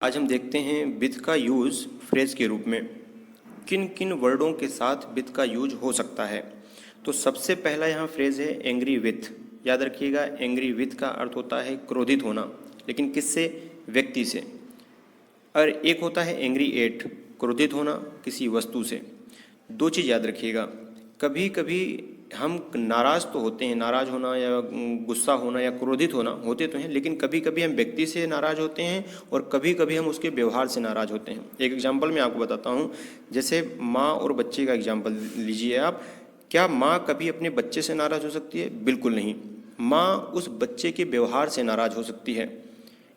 आज हम देखते हैं विथ का यूज़ फ्रेज के रूप में। किन किन वर्डों के साथ विथ का यूज हो सकता है। तो सबसे पहला यहाँ फ्रेज है एंग्री विथ। याद रखिएगा, एंग्री विथ का अर्थ होता है क्रोधित होना, लेकिन किससे? व्यक्ति से। और एक होता है एंग्री एट, क्रोधित होना किसी वस्तु से। दो चीज़ याद रखिएगा, कभी कभी हम नाराज़ तो होते हैं, नाराज़ होना या गुस्सा होना या क्रोधित होना होते तो हैं, लेकिन कभी कभी हम व्यक्ति से नाराज़ होते हैं और कभी कभी हम उसके व्यवहार से नाराज़ होते हैं। एक एग्जांपल मैं आपको बताता हूँ, जैसे माँ और बच्चे का एग्जांपल लीजिए आप। क्या माँ कभी अपने बच्चे से नाराज़ हो सकती है? बिल्कुल नहीं। माँ उस बच्चे के व्यवहार से नाराज़ हो सकती है।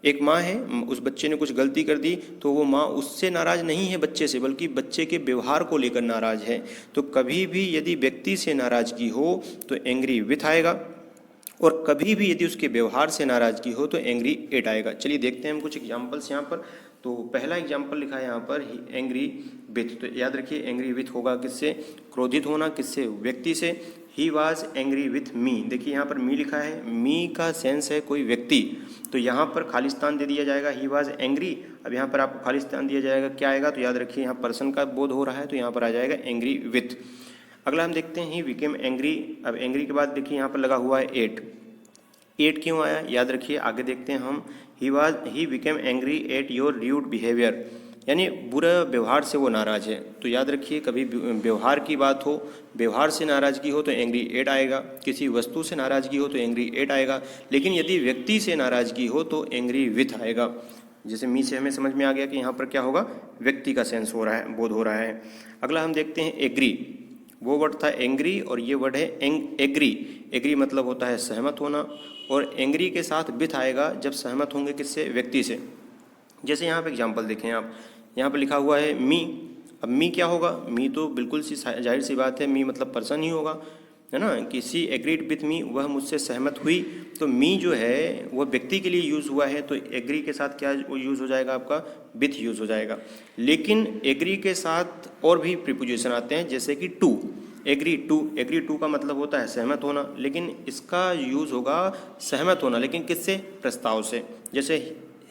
एक माँ है, उस बच्चे ने कुछ गलती कर दी तो वो माँ उससे नाराज़ नहीं है बच्चे से, बल्कि बच्चे के व्यवहार को लेकर नाराज़ है। तो कभी भी यदि व्यक्ति से नाराज़गी हो तो एंग्री विथ आएगा, और कभी भी यदि उसके व्यवहार से नाराज़गी हो तो एंग्री एट आएगा। चलिए देखते हैं हम कुछ एग्जाम्पल्स यहाँ पर। तो पहला एग्जाम्पल लिखा है यहाँ पर एंग्री विथ। तो याद रखिए एंग्री विथ होगा किससे? क्रोधित होना किससे? व्यक्ति से। He was angry with me. देखिए यहाँ पर मी लिखा है, मी का सेंस है कोई व्यक्ति, तो यहाँ पर खालिस्तान दे दिया जाएगा ही वॉज एंग्री। अब यहाँ पर आपको खालिस्तान दिया जाएगा, क्या आएगा? तो याद रखिए यहाँ पर्सन का बोध हो रहा है, तो यहाँ पर आ जाएगा एंग्री विथ। अगला हम देखते हैं ही बिकेम एंग्री। अब एंग्री के बाद देखिए यहाँ पर लगा हुआ है एट। एट क्यों आया? याद रखिए, आगे देखते हैं हम। He became angry at your rude behaviour, यानी बुरे व्यवहार से वो नाराज़ है। तो याद रखिए, कभी व्यवहार की बात हो, व्यवहार से नाराज़गी हो तो एंग्री एट आएगा। किसी वस्तु से नाराज़गी हो तो एंग्री एट आएगा, लेकिन यदि व्यक्ति से नाराज़गी हो तो एंग्री विथ आएगा। जैसे मी से हमें समझ में आ गया कि यहाँ पर क्या होगा? व्यक्ति का सेंस हो रहा है, बोध हो रहा है। अगला हम देखते हैं एग्री। वो वर्ड था एंग्री और ये वर्ड है एग्री। एग्री मतलब होता है सहमत होना, और एंग्री के साथ विथ आएगा जब सहमत होंगे किससे? व्यक्ति से। जैसे यहाँ पे एग्जांपल देखें आप, यहाँ पे लिखा हुआ है मी। अब मी क्या होगा? मी तो बिल्कुल सी जाहिर सी बात है, मी मतलब पर्सन ही होगा, है ना। किसी एग्रीड विथ मी, वह मुझसे सहमत हुई। तो मी जो है वह व्यक्ति के लिए यूज़ हुआ है, तो एग्री के साथ क्या यूज़ हो जाएगा? आपका विथ यूज़ हो जाएगा। लेकिन एग्री के साथ और भी प्रीपोजिशन आते हैं, जैसे कि to. Agree to, agree to का मतलब होता है सहमत होना, लेकिन इसका यूज़ होगा सहमत होना, लेकिन किससे? प्रस्ताव से। जैसे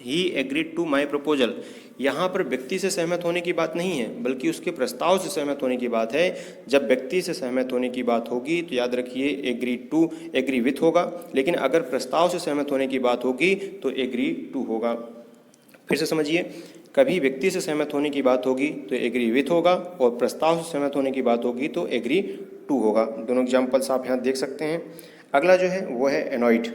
ही एग्रीड टू माई प्रपोजल, यहाँ पर व्यक्ति से सहमत होने की बात नहीं है, बल्कि उसके प्रस्ताव से सहमत होने की बात है। जब व्यक्ति से सहमत होने की बात होगी तो याद रखिए एग्री टू एग्री विथ होगा, लेकिन अगर प्रस्ताव से सहमत होने की बात होगी तो एग्री टू होगा। फिर से समझिए, कभी व्यक्ति से सहमत होने की बात होगी तो एग्री विथ होगा, और प्रस्ताव से सहमत होने की बात होगी तो एग्री टू होगा। दोनों एग्जाम्पल्स आप यहाँ देख सकते हैं। अगला जो है वो है एनॉइड।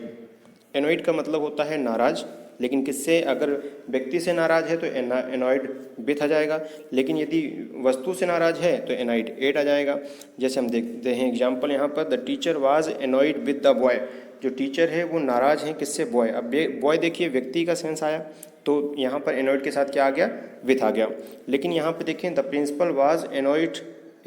एनॉइड का मतलब होता है नाराज, लेकिन किससे? अगर व्यक्ति से नाराज है तो एनॉइड विथ आ जाएगा, लेकिन यदि वस्तु से नाराज है तो एनॉइड एट आ जाएगा। जैसे हम देखते हैं एग्जाम्पल यहाँ पर, the teacher was annoyed with the boy. जो टीचर है वो नाराज है किससे? बॉय। अब बॉय देखिए व्यक्ति का सेंस आया, तो यहाँ पर एनॉइड के साथ क्या आ गया? विथ आ गया। लेकिन यहाँ पर देखें, the principal was annoyed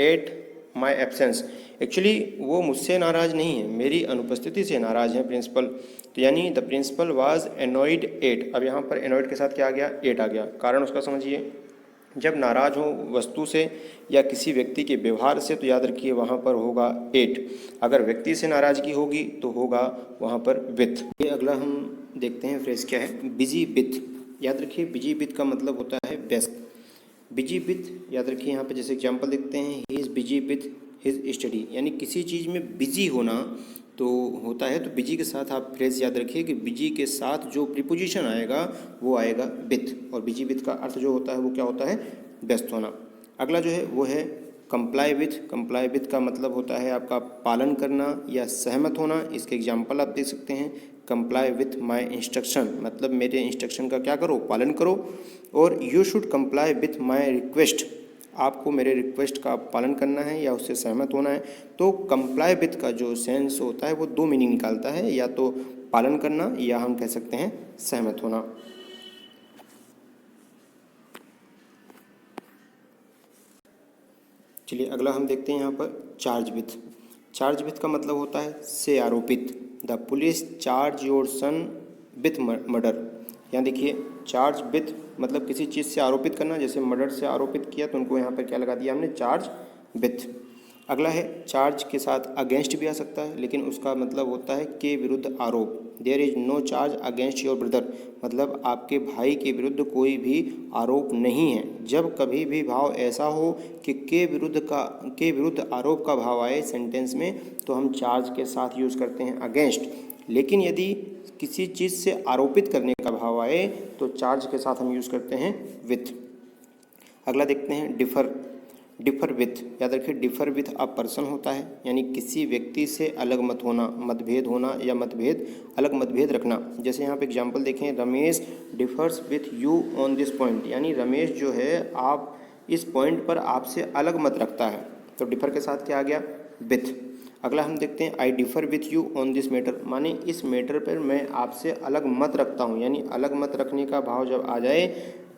at my absence. Actually वो मुझसे नाराज़ नहीं है, मेरी अनुपस्थिति से नाराज़ है प्रिंसिपल। तो यानी the principal was annoyed at. अब यहाँ पर एनॉइड के साथ क्या आ गया? एट आ गया। कारण उसका समझिए, जब नाराज हो वस्तु से या किसी व्यक्ति के व्यवहार से तो याद रखिए वहाँ पर होगा एट। अगर व्यक्ति से नाराज़गी होगी तो होगा वहाँ पर विथ। ये अगला हम देखते हैं फ्रेज क्या है, बिजी विथ। याद रखिए बिजी विथ का मतलब होता है व्यस्त। बिजी विथ, याद रखिए यहाँ पे जैसे एग्जांपल देखते हैं, he is busy with his study, यानी किसी चीज़ में बिजी होना तो होता है। तो बिजी के साथ आप फ्रेज याद रखिए कि बिजी के साथ जो प्रीपोजिशन आएगा वो आएगा विथ, और बिजी विथ का अर्थ जो होता है वो क्या होता है? व्यस्त होना। अगला जो है वो है कंप्लाई विथ। कंप्लाई विथ का मतलब होता है आपका पालन करना या सहमत होना। इसके एग्जाम्पल आप देख सकते हैं, कंप्लाई विथ माई इंस्ट्रक्शन, मतलब मेरे इंस्ट्रक्शन का क्या करो? पालन करो। और you should comply with my request, आपको मेरे रिक्वेस्ट का पालन करना है या उससे सहमत होना है। तो कंप्लाई विथ का जो सेंस होता है वो दो मीनिंग निकालता है, या तो पालन करना या हम कह सकते हैं सहमत होना। चलिए अगला हम देखते हैं यहाँ पर चार्ज विथ। चार्ज विथ का मतलब होता है से आरोपित। The police charge your son with murder. यहाँ देखिए चार्ज विथ मतलब किसी चीज़ से आरोपित करना, जैसे मर्डर से आरोपित किया तो उनको यहाँ पर क्या लगा दिया हमने? Charge with. अगला है चार्ज के साथ अगेंस्ट भी आ सकता है, लेकिन उसका मतलब होता है के विरुद्ध आरोप। There is no charge against your brother, मतलब आपके भाई के विरुद्ध कोई भी आरोप नहीं है। जब कभी भी भाव ऐसा हो कि के विरुद्ध आरोप का भाव आए सेंटेंस में, तो हम चार्ज के साथ यूज़ करते हैं अगेंस्ट। लेकिन यदि किसी चीज़ से आरोपित करने का भाव आए तो चार्ज के साथ हम यूज़ करते हैं विथ। अगला देखते हैं डिफर। डिफर विथ, याद रखिए डिफर विथ अ पर्सन होता है, यानी किसी व्यक्ति से अलग मत होना, मतभेद होना या अलग मतभेद रखना। जैसे यहाँ पे एग्जांपल देखें, Ramesh differs with you on this point, यानी रमेश जो है आप इस पॉइंट पर आपसे अलग मत रखता है। तो डिफर के साथ क्या आ गया, विथ। अगला हम देखते हैं आई differ with you on this matter, माने इस मैटर पर मैं आपसे अलग मत रखता हूँ, यानी अलग मत रखने का भाव जब आ जाए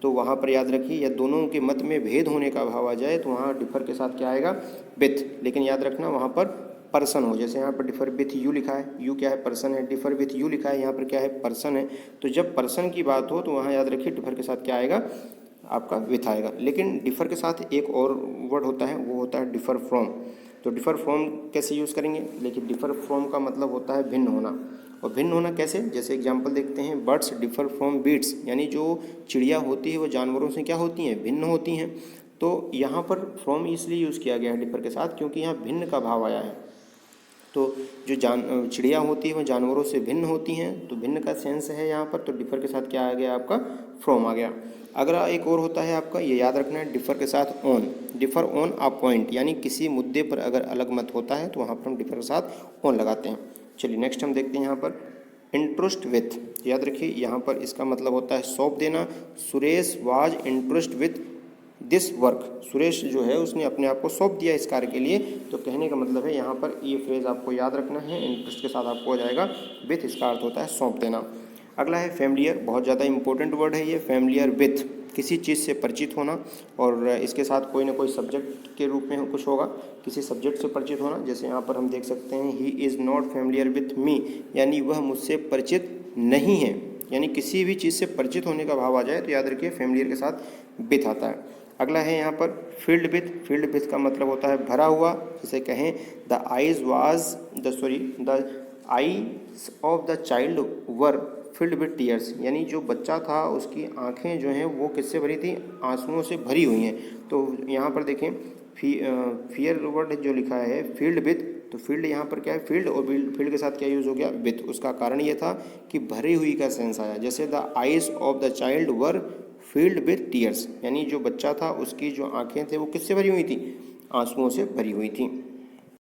तो वहाँ पर याद रखिए, या दोनों के मत में भेद होने का भाव आ जाए तो वहाँ डिफर के साथ क्या आएगा, विथ। लेकिन याद रखना वहाँ पर पर्सन हो, जैसे यहाँ पर डिफर विथ यू लिखा है, यू क्या है, पर्सन है, डिफर विथ यू लिखा है, यहाँ पर क्या है, पर्सन है। तो जब पर्सन की बात हो तो वहाँ याद रखिए डिफर के साथ क्या आएगा, आपका विथ आएगा। लेकिन डिफर के साथ एक और वर्ड होता है, वो होता है डिफर फ्रॉम। तो डिफर फ्रॉम कैसे यूज़ करेंगे, लेकिन डिफर फ्रॉम का मतलब होता है भिन्न होना। और भिन्न होना कैसे, जैसे एग्जांपल देखते हैं, बर्ड्स डिफर फ्रॉम बीट्स, यानी जो चिड़िया होती है वो जानवरों से क्या होती हैं, भिन्न होती हैं। तो यहाँ पर फ्रॉम इसलिए यूज़ किया गया है डिफर के साथ क्योंकि यहाँ भिन्न का भाव आया है। तो जो चिड़िया होती है वो जानवरों से भिन्न होती हैं, तो भिन्न का सेंस है यहाँ पर, तो डिफर के साथ क्या आ गया, आपका फ्रॉम आ गया। अगला एक और होता है आपका, ये याद रखना है, डिफर के साथ on. Differ on a point, यानी किसी मुद्दे पर अगर अलग मत होता है तो वहाँ पर हम डिफर के साथ ऑन लगाते हैं। चलिए नेक्स्ट हम देखते हैं यहाँ पर इंटरेस्ट विथ। याद रखिए यहाँ पर इसका मतलब होता है सौंप देना। Suresh was interest with this work, Suresh जो है उसने अपने आप को सौंप दिया इस कार्य के लिए। तो कहने का मतलब है यहाँ पर ये फ्रेज आपको याद रखना है, इंटरेस्ट के साथ आपको हो जाएगा विथ, इसका अर्थ होता है सौंप देना। अगला है फैमिलियर, बहुत ज़्यादा इंपॉर्टेंट वर्ड है ये, फैमिलियर विथ, किसी चीज़ से परिचित होना, और इसके साथ कोई ना कोई सब्जेक्ट के रूप में कुछ होगा, किसी सब्जेक्ट से परिचित होना। जैसे यहाँ पर हम देख सकते हैं, he is not familiar with me, यानी वह मुझसे परिचित नहीं है। यानी किसी भी चीज़ से परिचित होने का भाव आ जाए तो याद रखिए फैमिलियर के साथ विथ आता है। अगला है यहाँ पर फील्ड विथ। फील्ड विथ का मतलब होता है भरा हुआ, जैसे कहें the eyes of the child were filled with tears, यानी जो बच्चा था उसकी आंखें जो हैं वो किससे भरी थी, आंसुओं से भरी हुई हैं। तो यहाँ पर देखें फियर वर्ड जो लिखा है फील्ड विथ, तो फील्ड यहाँ पर क्या है, फील्ड, और फील्ड के साथ क्या यूज़ हो गया, विथ। उसका कारण ये था कि भरी हुई का सेंस आया, जैसे the eyes of the child were field with tears, यानी जो बच्चा था उसकी जो आंखें थे वो किससे भरी हुई थी, आंसुओं से भरी हुई थी।